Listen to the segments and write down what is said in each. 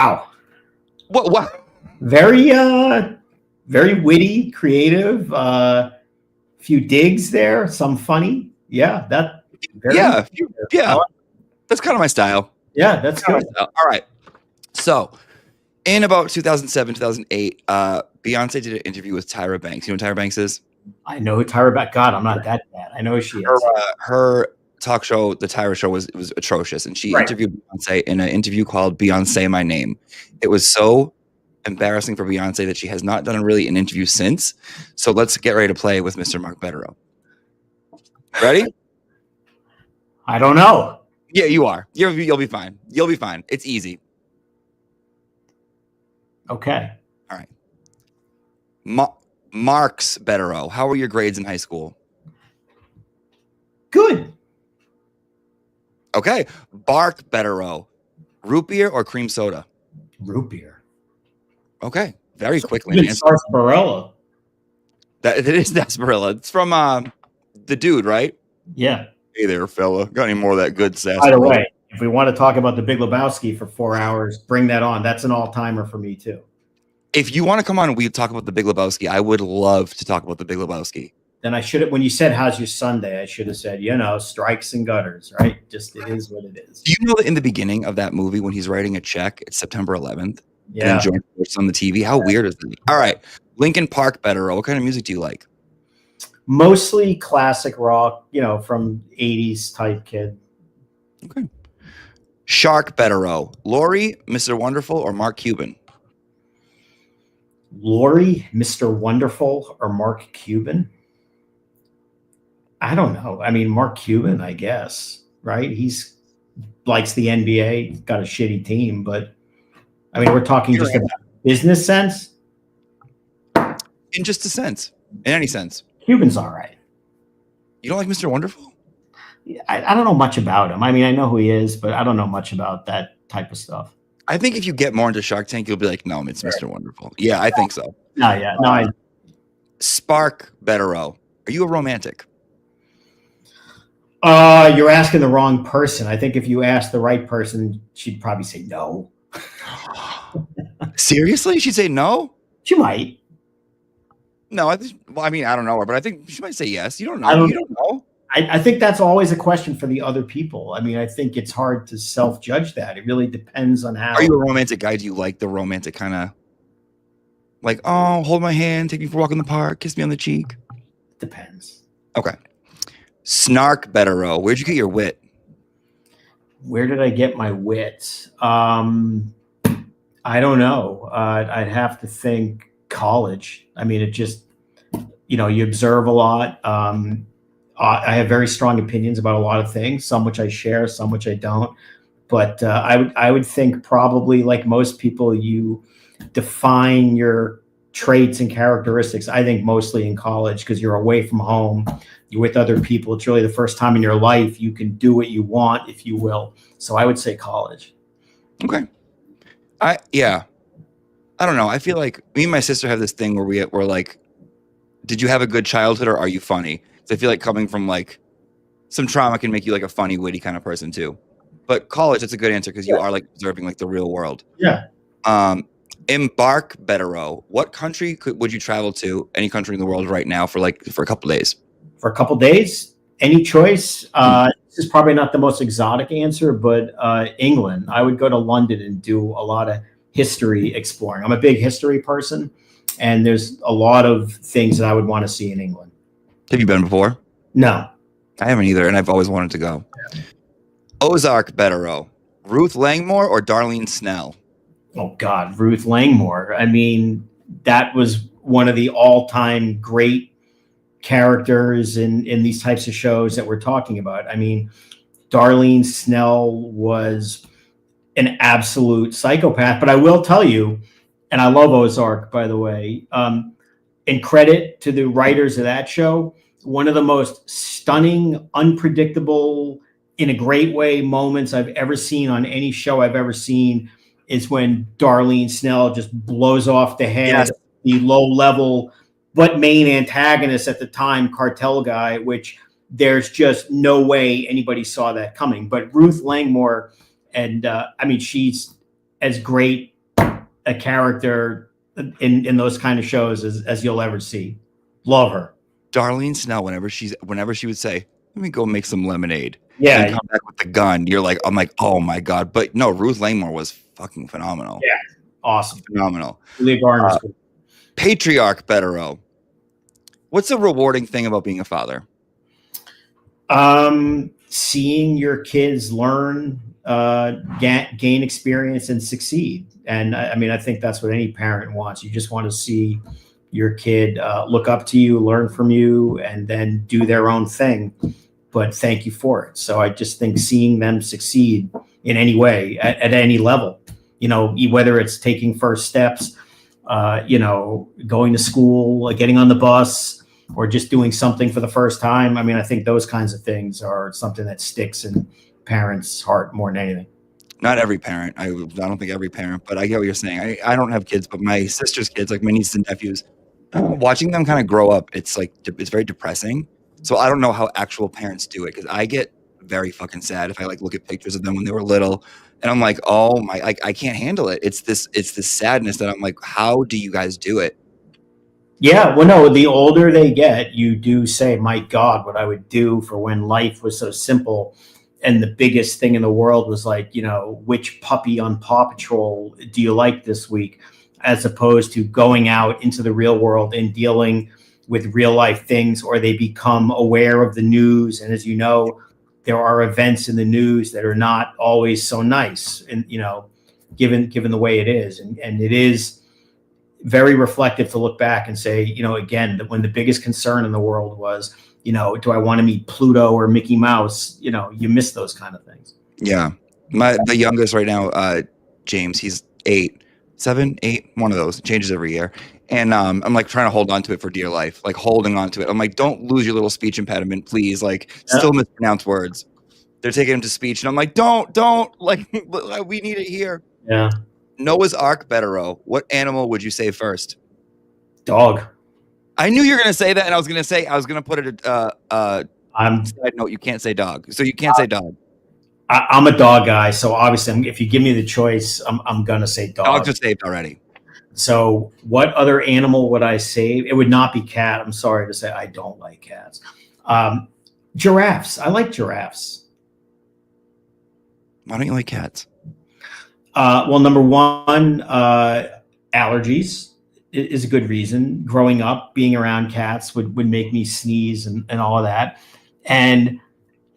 Wow. What? Very, very witty, creative. Few digs there, some funny. Yeah, that. Very Yeah. That's kind of my style. Yeah, that's good. All right. So, in about 2007, 2008, Beyon-Say did an interview with Tyra Banks. You know what Tyra Banks is? I know who Tyra Banks. God, I'm not that bad. I know who she is. Her talk show, the Tyra Show, was atrocious, and she interviewed Beyon-Say in an interview called "Beyon-Say My Name." It was so embarrassing for Beyon-Say that she has not done really an interview since. So let's get ready to play with Mr. Mark Bederow. Ready? I don't know. Yeah, you are. You'll be fine. You'll be fine. It's easy. Okay. All right. Marks Bederow, how were your grades in high school? Good. Okay. Bark Bederow, root beer or cream soda? Root beer. Okay. Very quickly. Sarsaparilla. It is sarsaparilla. It's from the dude, right? Yeah. Hey there, fella. Got any more of that good sarsaparilla? By the way, if we want to talk about the Big Lebowski for 4 hours, bring that on. That's an all-timer for me too. If you want to come on and we talk about the Big Lebowski, I would love to talk about the Big Lebowski. Then I should have, when you said, how's your Sunday? I should have said, strikes and gutters, right? Just, it is what it is. Do you know that in the beginning of that movie, when he's writing a check, it's September 11th? Yeah. And George Bush on the TV. How weird is that? All right. Linkin Park Bederow. What kind of music do you like? Mostly classic rock, from 80s type kid. Okay. Shark Bederow. Lori, Mr. Wonderful, or Mark Cuban? Lori, Mr. Wonderful, or Mark Cuban? I don't know. I mean, Mark Cuban, I guess, right? He's likes the NBA, got a shitty team, but I mean, we're talking just about business sense. In just a sense, in any sense. Cuban's all right. You don't like Mr. Wonderful? I don't know much about him. I mean, I know who he is, but I don't know much about that type of stuff. I think if you get more into Shark Tank, you'll be like, no, it's Mr. Wonderful. Yeah, I think so. No. Spark Bederow. Are you a romantic? You're asking the wrong person. I think if you ask the right person, she'd probably say no. Seriously? She'd say no? She might. No, I don't know her, but I think she might say yes. You don't know. You don't know. I think that's always a question for the other people. I mean, I think it's hard to self-judge that. It really depends on how. Are you a romantic guy? Do you like the romantic kind of like, oh, hold my hand, take me for a walk in the park, kiss me on the cheek? Depends. Okay. Snark Bederow. Where'd you get your wit? Where did I get my wit? I don't know. I'd have to think college. I mean, it just, you observe a lot. I have very strong opinions about a lot of things, some which I share, some which I don't. But I would think probably like most people, you define your traits and characteristics, I think mostly in college, because you're away from home, you're with other people. It's really the first time in your life you can do what you want, if you will. So I would say college. Okay. I don't know. I feel like me and my sister have this thing where we're like, did you have a good childhood or are you funny? So I feel like coming from like some trauma can make you like a funny, witty kind of person too. But college, that's a good answer because you are like observing like the real world. Yeah. Embark Bederow. What country would you travel to? Any country in the world right now for a couple days? For a couple days, any choice. This is probably not the most exotic answer, but England. I would go to London and do a lot of history exploring. I'm a big history person, and there's a lot of things that I would want to see in England. Have you been before? No. I haven't either, and I've always wanted to go. Yeah. Ozark Bederow. Ruth Langmore or Darlene Snell? Oh, God, Ruth Langmore. I mean, that was one of the all-time great characters in these types of shows that we're talking about. I mean, Darlene Snell was an absolute psychopath. But I will tell you, and I love Ozark, by the way, and credit to the writers of that show, one of the most stunning, unpredictable, in a great way, moments I've ever seen on any show I've ever seen is when Darlene Snell just blows off the head of the low-level, but main antagonist at the time, cartel guy, which there's just no way anybody saw that coming. But Ruth Langmore, and I mean, she's as great a character in those kind of shows as you'll ever see. Love her. Darlene Snell, whenever she would say, "Let me go make some lemonade," Yeah, and come back with the gun, I'm like, oh my god. But no, Ruth Langmore was fucking phenomenal. yeah, awesome. Phenomenal. Julia Garner's cool. Patriarch Bederow. What's a rewarding thing about being a father? Seeing your kids learn, gain experience, and succeed. And I mean, I think that's what any parent wants. You just want to see your kid look up to you, learn from you, and then do their own thing. But thank you for it. So I just think seeing them succeed in any way at any level, whether it's taking first steps, going to school, getting on the bus, or just doing something for the first time. I mean, I think those kinds of things are something that sticks in parents' heart more than anything. Not every parent. I don't think every parent, but I get what you're saying. I don't have kids, but my sister's kids, like my nieces and nephews, watching them kind of grow up, it's very depressing. So I don't know how actual parents do it, because I get very fucking sad if I look at pictures of them when they were little, and I'm like, oh my, I can't handle it. It's this sadness that I'm like, how do you guys do it? Yeah, well, no, the older they get, you do say, my God, what I would do for when life was so simple. And the biggest thing in the world was which puppy on Paw Patrol do you like this week? As opposed to going out into the real world and dealing with real life things, or they become aware of the news. And as you know, there are events in the news that are not always so nice. And, given the way it is, and it is very reflective to look back and say, again, that when the biggest concern in the world was, do I want to meet Pluto or Mickey Mouse? You miss those kind of things. Yeah. The youngest right now, James, he's 7, 8, one of those. It changes every year. And I'm trying to hold on to it for dear life, holding on to it. I'm like, don't lose your little speech impediment, please. Still mispronounce words. They're taking him to speech. And I'm like, don't, we need it here. Yeah. Noah's Ark Bederow. What animal would you say first? Dog. I knew you were going to say that, and I was going to put it side note, you can't say dog. So you can't say dog. I'm a dog guy, so obviously if you give me the choice, I'm going to say dog. Dogs are saved already. So what other animal would I save? It would not be cat. I'm sorry to say, I don't like cats. Giraffes. I like giraffes. Why don't you like cats? Well, number one, allergies is a good reason. Growing up, being around cats would make me sneeze and all of that. And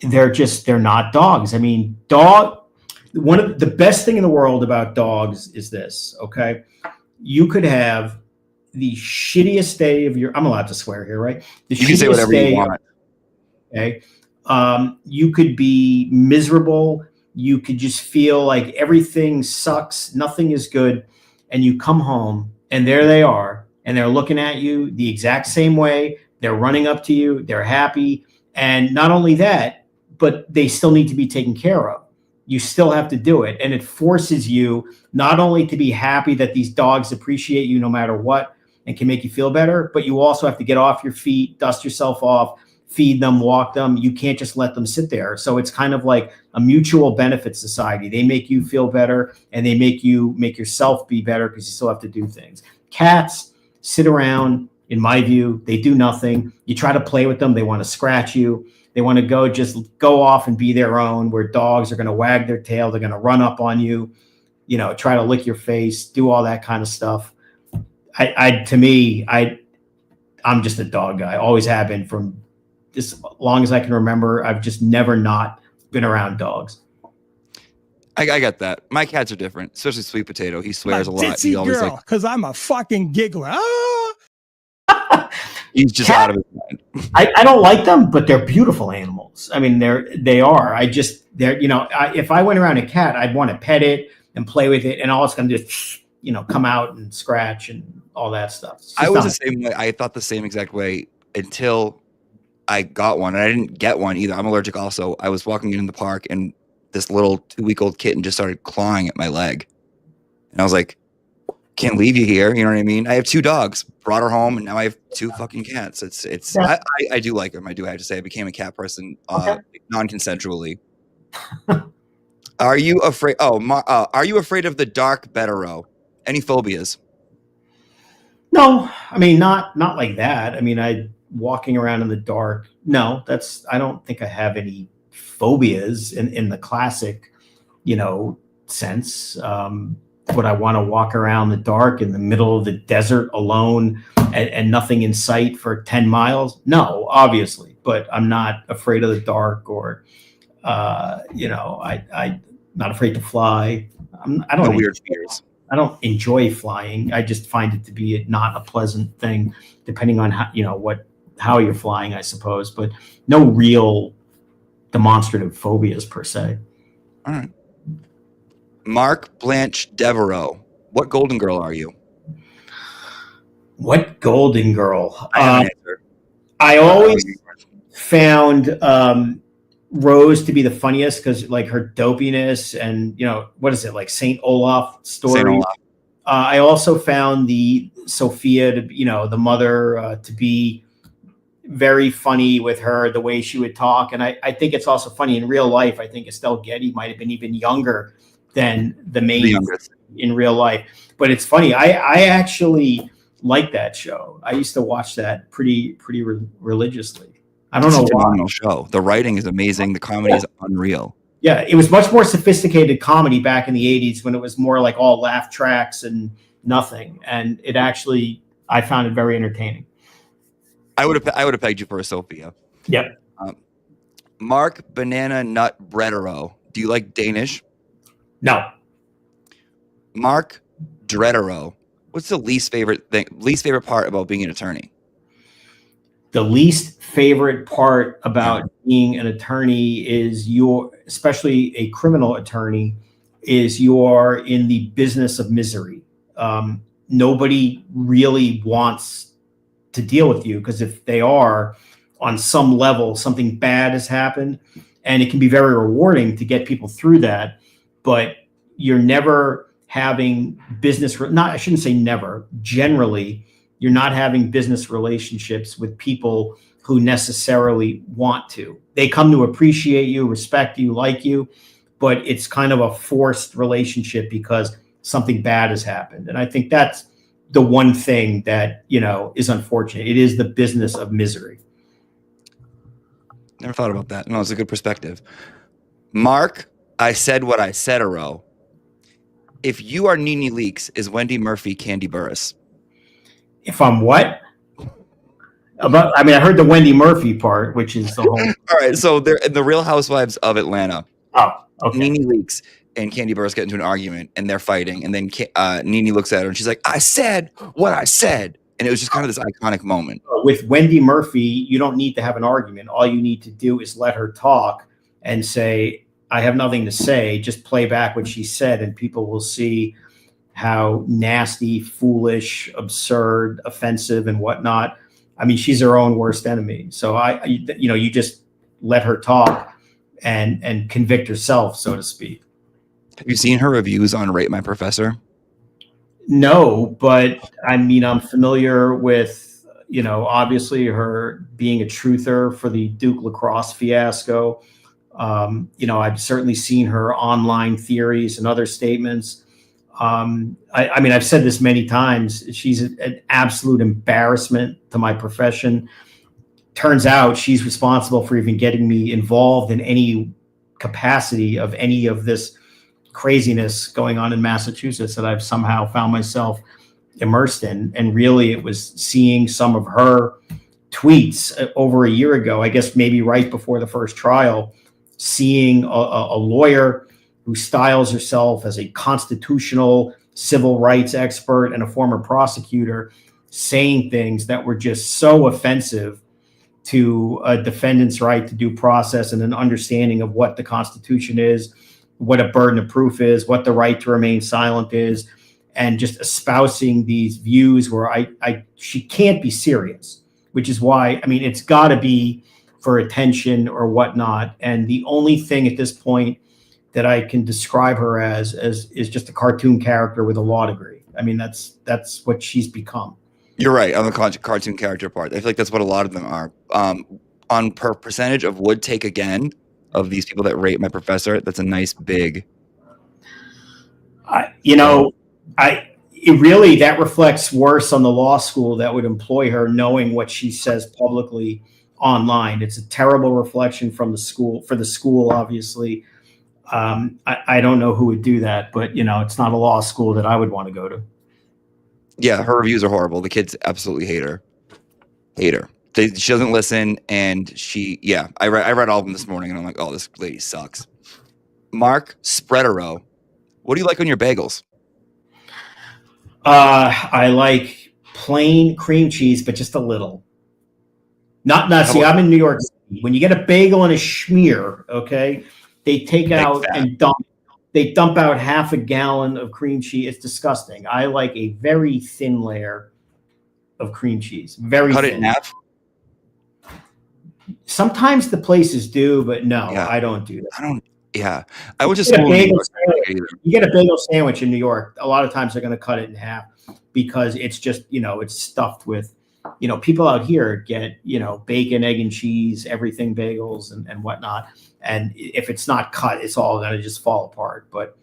they're not dogs. I mean, one of the best thing in the world about dogs is this, okay? You could have the shittiest day of I'm allowed to swear here, right? You can say whatever you want. Okay. You could be miserable. You could just feel like everything sucks. Nothing is good. And you come home and there they are, and they're looking at you the exact same way. They're running up to you. They're happy. And not only that, but they still need to be taken care of. You still have to do it. And it forces you not only to be happy that these dogs appreciate you no matter what and can make you feel better, but you also have to get off your feet, dust yourself off, feed them, walk them. You can't just let them sit there. So it's kind of like a mutual benefit society. They make you feel better, and they make yourself be better because you still have to do things. Cats sit around, in my view, they do nothing. You try to play with them, they want to scratch you. They want to go off and be their own, where dogs are going to wag their tail. They're going to run up on you, try to lick your face, do all that kind of stuff. I'm just a dog guy. Always have been from as long as I can remember. I've just never not been around dogs. I get that. My cats are different, especially Sweet Potato. He swears a lot. He always because I'm a fucking giggler. He's just out of his mind. I don't like them, but they're beautiful animals. I mean, they are. If I went around a cat, I'd want to pet it and play with it, and all it's going to do, come out and scratch and all that stuff. I was the same way. I thought the same exact way until I got one, and I didn't get one either. I'm allergic also. I was walking in the park, and this little 2-week-old kitten just started clawing at my leg. And I was like, can't leave you here. You know what I mean? I have 2 dogs, brought her home, and now I have 2 fucking cats. I do like them. I have to say I became a cat person non-consensually. Are you afraid? Are you afraid of the dark Bederow? Any phobias? No, I mean not like that. I mean, I walking around in the dark. No, I don't think I have any phobias in the classic, sense. Would I want to walk around the dark in the middle of the desert alone and nothing in sight for 10 miles? No, obviously, but I'm not afraid of the dark or, I'm not afraid to fly. I No don't weird fears. I don't enjoy flying. I just find it to be not a pleasant thing, depending on how you're flying, I suppose. But no real demonstrative phobias per se. All right. Mark Blanche Devereaux. What Golden Girl are you? What Golden Girl? I have an answer. I always found Rose to be the funniest because like her dopiness and what is it like Saint Olaf story? Saint Olaf. I also found the Sophia to the mother to be very funny with her, the way she would talk. And I think it's also funny in real life. I think Estelle Getty might have been even younger than the main in real life. But it's funny. I actually like that show. I used to watch that pretty religiously. I don't know why. Phenomenal show. The writing is amazing. The comedy is unreal. Yeah, it was much more sophisticated comedy back in the 80s when it was more like all laugh tracks and nothing. And it actually, I found it very entertaining. I would have pegged you for a Sophia. Yep. Mark Banana Nut Bederow. Do you like Danish? No. Mark Bederow. What's the least favorite part about being an attorney? The least favorite part about being an attorney is especially a criminal attorney, is you're in the business of misery. Nobody really wants to deal with you because if they are, on some level, something bad has happened, and it can be very rewarding to get people through that, but you're never having I shouldn't say never, generally, you're not having business relationships with people who necessarily want to. They come to appreciate you, respect you, like you, but it's kind of a forced relationship because something bad has happened. And I think that's the one thing that, is unfortunate. It is the business of misery. Never thought about that. No, it's a good perspective. Mark, I said what I said, Aro. If you are Nene Leakes, is Wendy Murphy Candy Burris? If I'm what? I heard the Wendy Murphy part, which is the whole. All right, so they're in the Real Housewives of Atlanta. Oh, okay. Nene Leakes and Candy Burris get into an argument, and they're fighting, and then Nene looks at her, and she's like, "I said what I said," and it was just kind of this iconic moment. With Wendy Murphy, you don't need to have an argument. All you need to do is let her talk and say, "I have nothing to say." Just play back what she said, and people will see how nasty, foolish, absurd, offensive, and whatnot. I mean, she's her own worst enemy. So you just let her talk and convict herself, so to speak. Have you seen her reviews on Rate My Professor? No, but I'm familiar with, obviously her being a truther for the Duke lacrosse fiasco. I've certainly seen her online theories and other statements. I've said this many times. She's an absolute embarrassment to my profession. Turns out she's responsible for even getting me involved in any capacity of any of this craziness going on in Massachusetts that I've somehow found myself immersed in. And really, it was seeing some of her tweets over a year ago, I guess maybe right before the first trial, seeing a lawyer who styles herself as a constitutional civil rights expert and a former prosecutor saying things that were just so offensive to a defendant's right to due process and an understanding of what the Constitution is, what a burden of proof is, what the right to remain silent is, and just espousing these views where she can't be serious, which is why, it's got to be for attention or whatnot. And the only thing at this point that I can describe her as is just a cartoon character with a law degree. That's what she's become. You're right on the cartoon character part. I feel like that's what a lot of them are. On per percentage of would take again of these people that rate my professor, that's a nice big. it really, that reflects worse on the law school that would employ her, knowing what she says publicly online. It's a terrible reflection from the school, for the school, obviously. I don't know who would do that, but it's not a law school that I would want to go to. Yeah, her reviews are horrible. The kids absolutely hate her. She doesn't listen, and I read all of them this morning, and I'm like, oh, this lady sucks. Mark Bederow, what do you like on your bagels? I like plain cream cheese, but just a little. See, I'm in New York City. When you get a bagel and a schmear, okay, they take out and dump out half a gallon of cream cheese. It's disgusting. I like a very thin layer of cream cheese. Very Cut thin. it in half? Sometimes the places do, but no, I don't do that. I was just you get a bagel sandwich in New York. A lot of times they're going to cut it in half because it's just, it's stuffed with, people out here get, bacon, egg, and cheese, everything bagels and whatnot. And if it's not cut, it's all going to just fall apart. But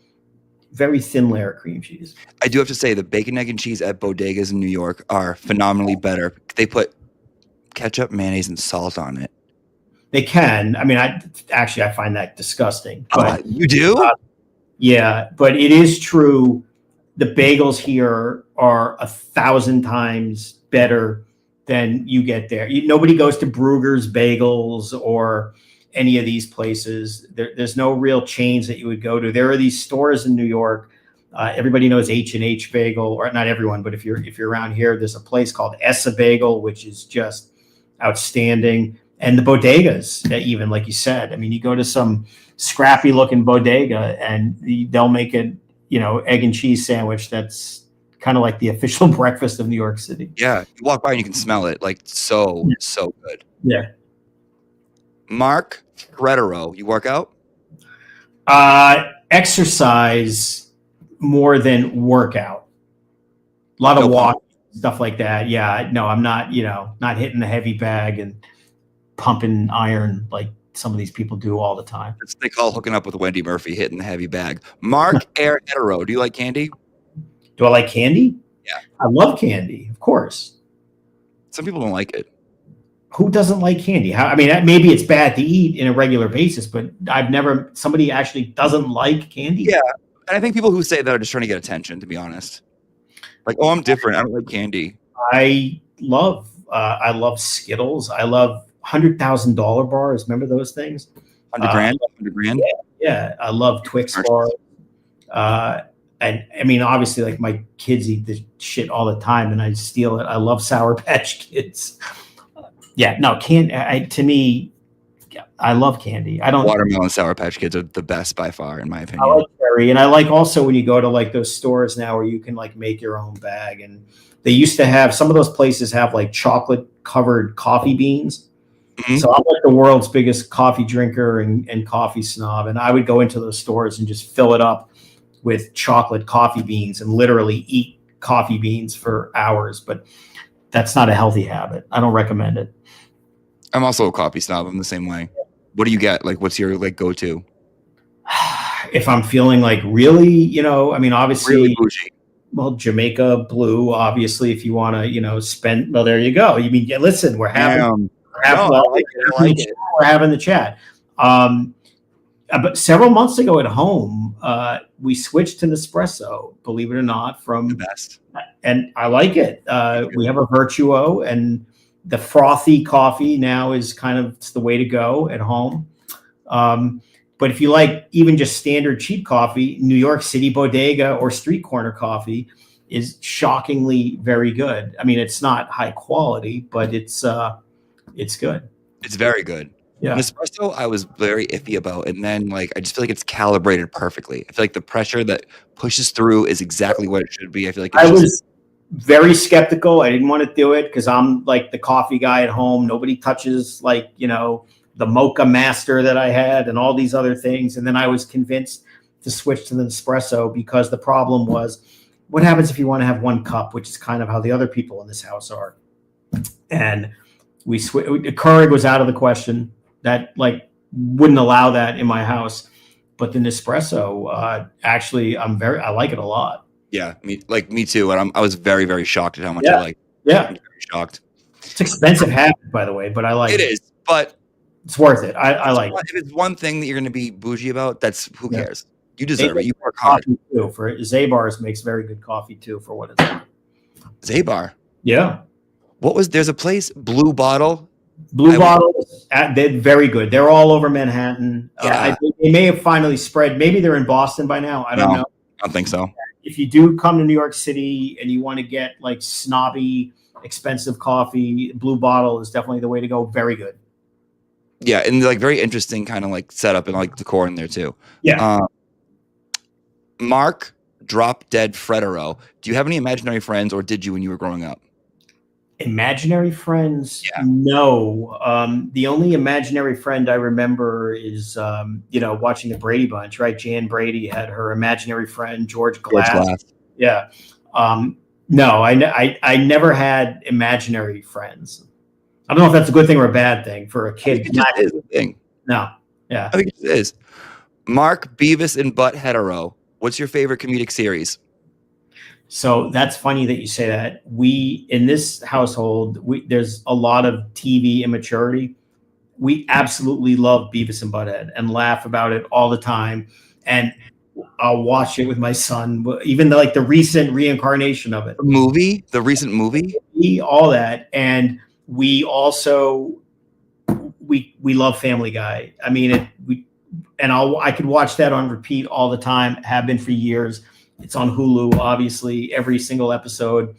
very thin layer of cream cheese. I do have to say the bacon, egg, and cheese at bodegas in New York are phenomenally better. They put ketchup, mayonnaise, and salt on it. They can. I mean, I find that disgusting. But, you do? Yeah, but it is true. The bagels here are 1,000 times better than you get there. Nobody goes to Bruegger's Bagels or any of these places. There's no real chains that you would go to. There are these stores in New York. Everybody knows H&H Bagel, or not everyone, but if you're around here, there's a place called Essa Bagel, which is just outstanding. And the bodegas, even like you said, I mean, you go to some scrappy looking bodega and they'll make a, egg and cheese sandwich that's kind of like the official breakfast of New York City. Yeah. You walk by and you can smell it. Like so good. Yeah. Mark Bederow, you work out? Exercise more than workout. A lot of walking, stuff like that. Yeah. No, I'm not, not hitting the heavy bag and pumping iron like some of these people do all the time. That's what they call hooking up with Wendy Murphy, hitting the heavy bag. Mark Bederow, do you like candy? Do I like candy? Yeah. I love candy, of course. Some people don't like it. Who doesn't like candy? Maybe it's bad to eat in a regular basis, but somebody actually doesn't like candy. Yeah. And I think people who say that are just trying to get attention, to be honest. Like, oh, I'm different. I don't like candy. I love Skittles. I love $100,000 bars. Remember those things? 100 grand? Yeah. I love Twix bars. And I mean, obviously, like my kids eat this shit all the time and I steal it. I love Sour Patch Kids. To me, I love candy. Watermelon Sour Patch Kids are the best by far, in my opinion. I like cherry, and I like also when you go to like those stores now where you can like make your own bag. And they used to have, some of those places have like chocolate covered coffee beans. Mm-hmm. So I'm like the world's biggest coffee drinker and coffee snob, and I would go into those stores and just fill it up with chocolate coffee beans and literally eat coffee beans for hours. But that's not a healthy habit. I don't recommend it. I'm also a coffee snob. I'm the same way. What do you get? Like, what's your like go-to? If I'm feeling like really, obviously, really bougie. Well, Jamaica Blue, obviously, if you want to, spend. Well, there you go. You mean, listen, we're having the chat. But several months ago at home, we switched to Nespresso. Believe it or not, from the best, and I like it. We have a Virtuo, and the frothy coffee now is kind of it's the way to go at home. But if you like even just standard cheap coffee, New York City Bodega or street corner coffee is shockingly very good. I mean, it's not high quality, but it's good. It's very good. Yeah. Nespresso, I was very iffy about, and then I just feel like it's calibrated perfectly. I feel like the pressure that pushes through is exactly what it should be. I feel like I was very skeptical. I didn't want to do it because I'm like the coffee guy at home. Nobody touches the Mocha Master that I had and all these other things. And then I was convinced to switch to the Nespresso because the problem was, what happens if you want to have one cup, which is kind of how the other people in this house are. And Keurig was out of the question. That wouldn't allow that in my house. But the Nespresso, actually, I like it a lot. Yeah, me too. And I was very, very shocked at how much I Yeah. like. Yeah. I'm very shocked. It's expensive habit, by the way, but I like It it. is, but It's worth it. I like it. if it's one thing that you're going to be bougie about, that's who Yeah. cares. You They deserve it. make You work good hard. coffee too. For Zabar's makes very good coffee too, for what it's worth. Zabar. Yeah. There's a place, Blue Bottle. Blue Bottles, they're very good. They're all over Manhattan. Yeah. They may have finally spread. Maybe they're in Boston by now. I don't know. I don't think so. If you do come to New York City and you want to get like snobby, expensive coffee, Blue Bottle is definitely the way to go. Very good. Yeah, and like very interesting kind of like setup and like decor in there too. Yeah. Mark Drop Dead Bederow. Do you have any imaginary friends, or did you when you were growing up? Imaginary friends? Yeah. No. The only imaginary friend I remember is, watching the Brady Bunch, right? Jan Brady had her imaginary friend, George Glass. Yeah. No, I never had imaginary friends. I don't know if that's a good thing or a bad thing for a kid. I think it just is a thing. No. Yeah. I think it just is. Mark Beavis and Butt Hetero. What's your favorite comedic series? So that's funny that you say that. In this household, there's a lot of TV immaturity. We absolutely love Beavis and Butthead and laugh about it all the time. And I'll watch it with my son, even the recent reincarnation of it. The recent movie? All that. And we also, we love Family Guy. I mean, I could watch that on repeat all the time, have been for years. It's on Hulu, obviously, every single episode.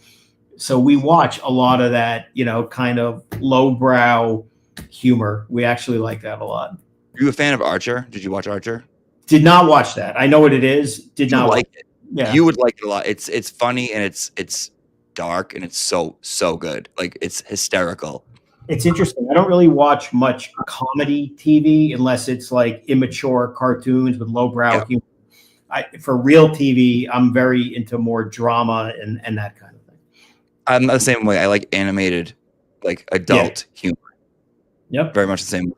So we watch a lot of that, kind of lowbrow humor. We actually like that a lot. Are you a fan of Archer? Did you watch Archer? Did not watch that. I know what it is. Did not like it. Yeah. You would like it a lot. It's funny and it's dark and it's so good. Like it's hysterical. It's interesting. I don't really watch much comedy TV unless it's like immature cartoons with lowbrow humor. For real TV, I'm very into more drama and that kind of thing. I'm the same way. I like animated, like adult humor. Yep. Very much the same way.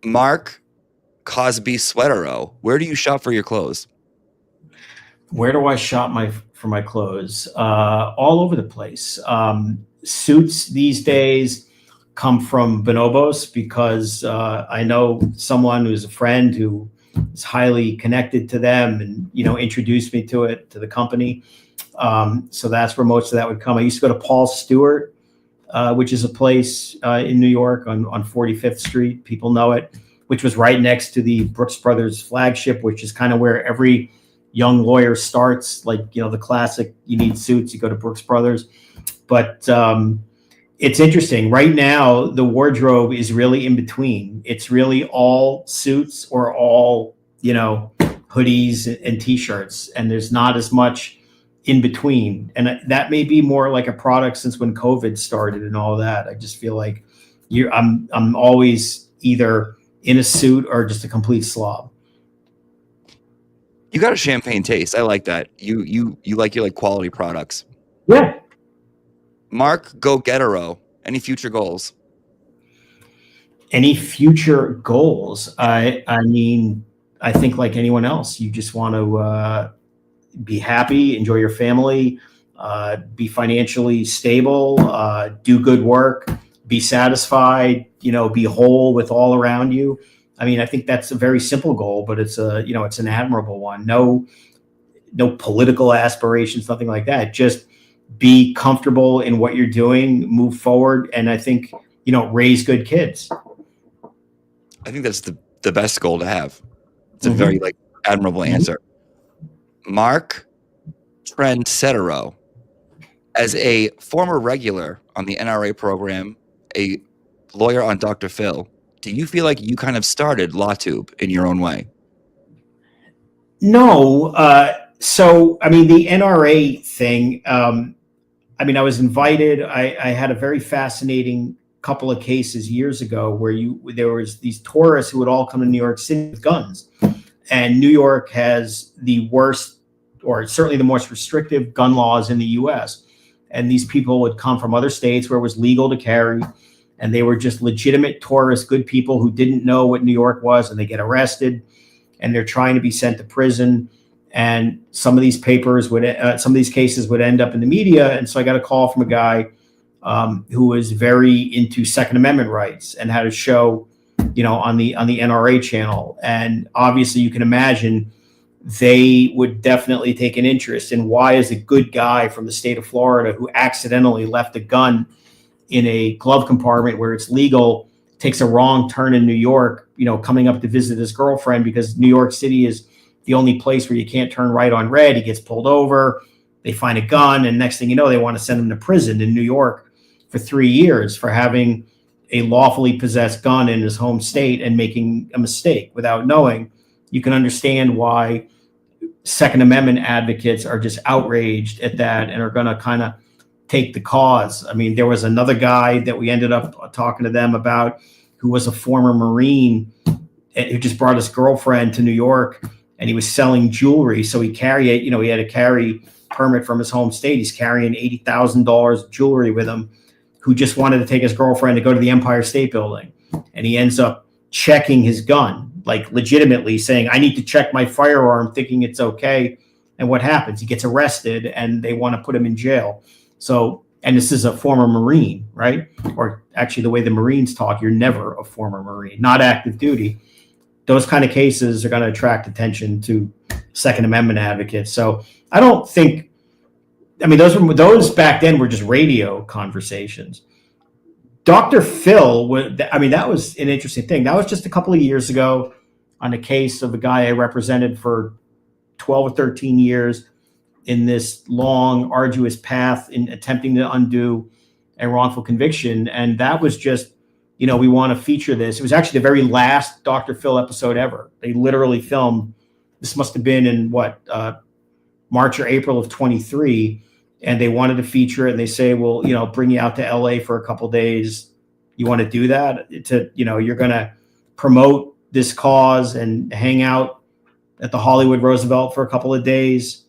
Mark Cosby Sweaterow. Where do you shop for your clothes? Where do I shop for my clothes? All over the place. Suits these days come from Bonobos because I know someone who's a friend who is highly connected to them and, introduced me to the company. So that's where most of that would come. I used to go to Paul Stewart, which is a place in New York on 45th Street. People know it, which was right next to the Brooks Brothers flagship, which is kind of where every young lawyer starts. Like, the classic, you need suits, you go to Brooks Brothers. But it's interesting. Right now, the wardrobe is really in between. It's really all suits or all, hoodies and T-shirts. And there's not as much in between. And that may be more like a product since when COVID started and all that. I just feel like I'm always either in a suit or just a complete slob. You got a champagne taste. I like that. You like your quality products. Yeah. Mark Go-Gettero. Any future goals? Any future goals? I mean, I think like anyone else, you just want to be happy, enjoy your family, be financially stable, do good work, be satisfied, be whole with all around you. I mean, I think that's a very simple goal, but it's it's an admirable one. No political aspirations, nothing like that. Just be comfortable in what you're doing, move forward, and I think, raise good kids. I think that's the best goal to have. It's a very admirable answer. Mark Trendsettero. As a former regular on the NRA program, a lawyer on Dr. Phil, do you feel like you kind of started LawTube in your own way? No. So, I mean, the NRA thing, I was invited. I had a very fascinating couple of cases years ago where there was these tourists who would all come to New York City with guns. And New York has the worst, or certainly the most restrictive gun laws in the US. And these people would come from other states where it was legal to carry. And they were just legitimate tourists, good people who didn't know what New York was, and they get arrested and they're trying to be sent to prison. and some of these cases would end up in the media. And so I got a call from a guy who was very into Second Amendment rights and had a show, on the NRA channel. And obviously, you can imagine they would definitely take an interest in why is a good guy from the state of Florida who accidentally left a gun in a glove compartment where it's legal, takes a wrong turn in New York, coming up to visit his girlfriend, because New York City is the only place where you can't turn right on red. He gets pulled over, they find a gun, and next thing you know, they want to send him to prison in New York for 3 years for having a lawfully possessed gun in his home state and making a mistake without knowing. You can understand why Second Amendment advocates are just outraged at that and are going to kind of take the cause. I mean, there was another guy that we ended up talking to them about who was a former Marine who just brought his girlfriend to New York, and he was selling jewelry. So he carried it, he had a carry permit from his home state. He's carrying $80,000 of jewelry with him, who just wanted to take his girlfriend to go to the Empire State Building. And he ends up checking his gun, like legitimately saying, I need to check my firearm, thinking it's okay. And what happens? He gets arrested and they want to put him in jail. So, and this is a former Marine, right? Or actually the way the Marines talk, you're never a former Marine, not active duty. Those kind of cases are going to attract attention to Second Amendment advocates. So I don't think, those back then were just radio conversations. Dr. Phil, that was an interesting thing. That was just a couple of years ago on a case of a guy I represented for 12 or 13 years in this long, arduous path in attempting to undo a wrongful conviction. And that was just, we want to feature this. It was actually the very last Dr. Phil episode ever. They literally filmed, this must have been in March or April of 23. And they wanted to feature it, and they say, well, bring you out to LA for a couple of days. You want to do that? You're going to promote this cause and hang out at the Hollywood Roosevelt for a couple of days,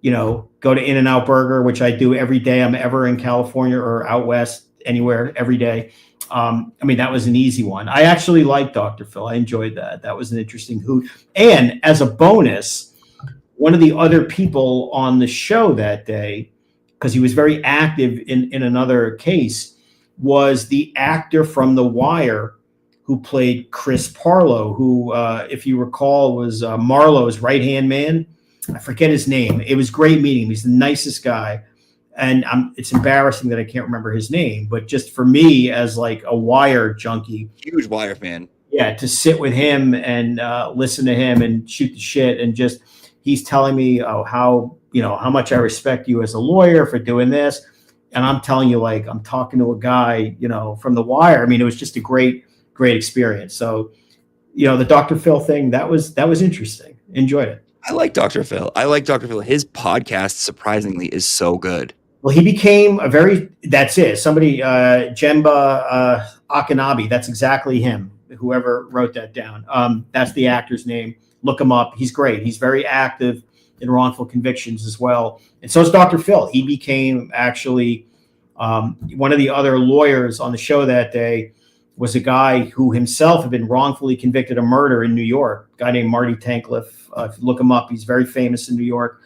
go to In-N-Out Burger, which I do every day I'm ever in California or out West, anywhere, every day. That was an easy one. I actually liked Dr. Phil. I enjoyed that. That was an interesting hoot. And as a bonus, one of the other people on the show that day, because he was very active in another case, was the actor from The Wire who played Chris Parlow, who, if you recall, was Marlowe's right-hand man. I forget his name. It was great meeting him. He's the nicest guy. And it's embarrassing that I can't remember his name, but just for me as like a Wire junkie. Huge Wire fan. Yeah, to sit with him and listen to him and shoot the shit, and just he's telling me how much I respect you as a lawyer for doing this. And I'm telling you, like, I'm talking to a guy, from The Wire. It was just a great, great experience. So, the Dr. Phil thing, that was interesting. Enjoyed it. I like Dr. Phil. His podcast, surprisingly, is so good. Well, he became that's it. Somebody, Jemba Akinabi, that's exactly him, whoever wrote that down. That's the actor's name. Look him up. He's great. He's very active in wrongful convictions as well. And so is Dr. Phil. He became actually one of the other lawyers on the show that day was a guy who himself had been wrongfully convicted of murder in New York, a guy named Marty Tankleff. If you look him up, he's very famous in New York.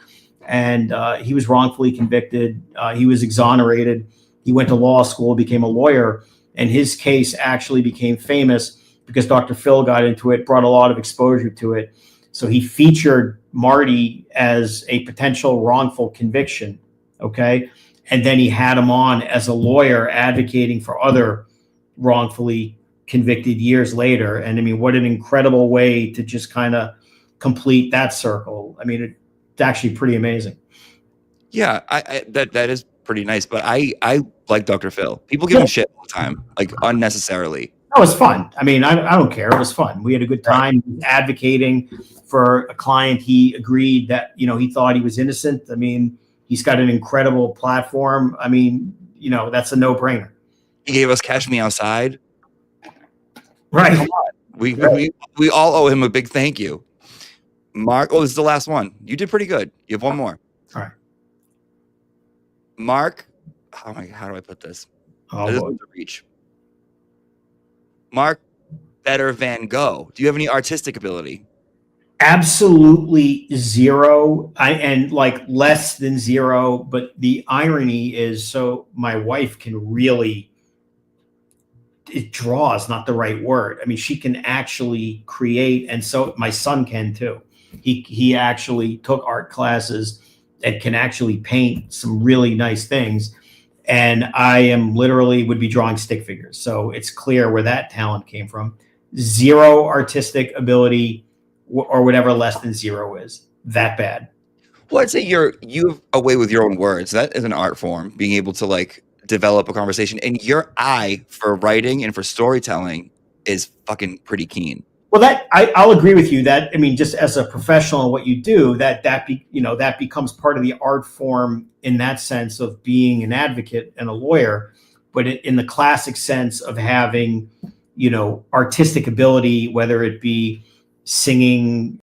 And he was wrongfully convicted. He was exonerated. He went to law school, became a lawyer, and his case actually became famous because Dr. Phil got into it, brought a lot of exposure to it. So he featured Marty as a potential wrongful conviction, okay? And then he had him on as a lawyer advocating for other wrongfully convicted years later. And what an incredible way to just kind of complete that circle. It's actually pretty amazing. Yeah, that is pretty nice. But I like Dr. Phil. People give him shit all the time, like unnecessarily. That was fun. I don't care. It was fun. We had a good time advocating for a client. He agreed that, he thought he was innocent. He's got an incredible platform. That's a no-brainer. He gave us Cash Me Outside. Right. Come on. We all owe him a big thank you. Mark, this is the last one. You did pretty good. You have one more. All right. Mark, how do I put this? Oh, this is the reach. Mark Better Van Gogh. Do you have any artistic ability? Absolutely zero. And like less than zero. But the irony is, so my wife can really, draw is not the right word. I mean, she can actually create, and so my son can too. He actually took art classes and can actually paint some really nice things. And I am literally would be drawing stick figures. So it's clear where that talent came from. Zero artistic ability, or whatever less than zero is. That bad. Well, I'd say you have a way with your own words. That is an art form, being able to like develop a conversation. And your eye for writing and for storytelling is fucking pretty keen. Well, I'll agree with you that, I mean, just as a professional in what you do, that becomes part of the art form in that sense of being an advocate and a lawyer, but in the classic sense of having, artistic ability, whether it be singing,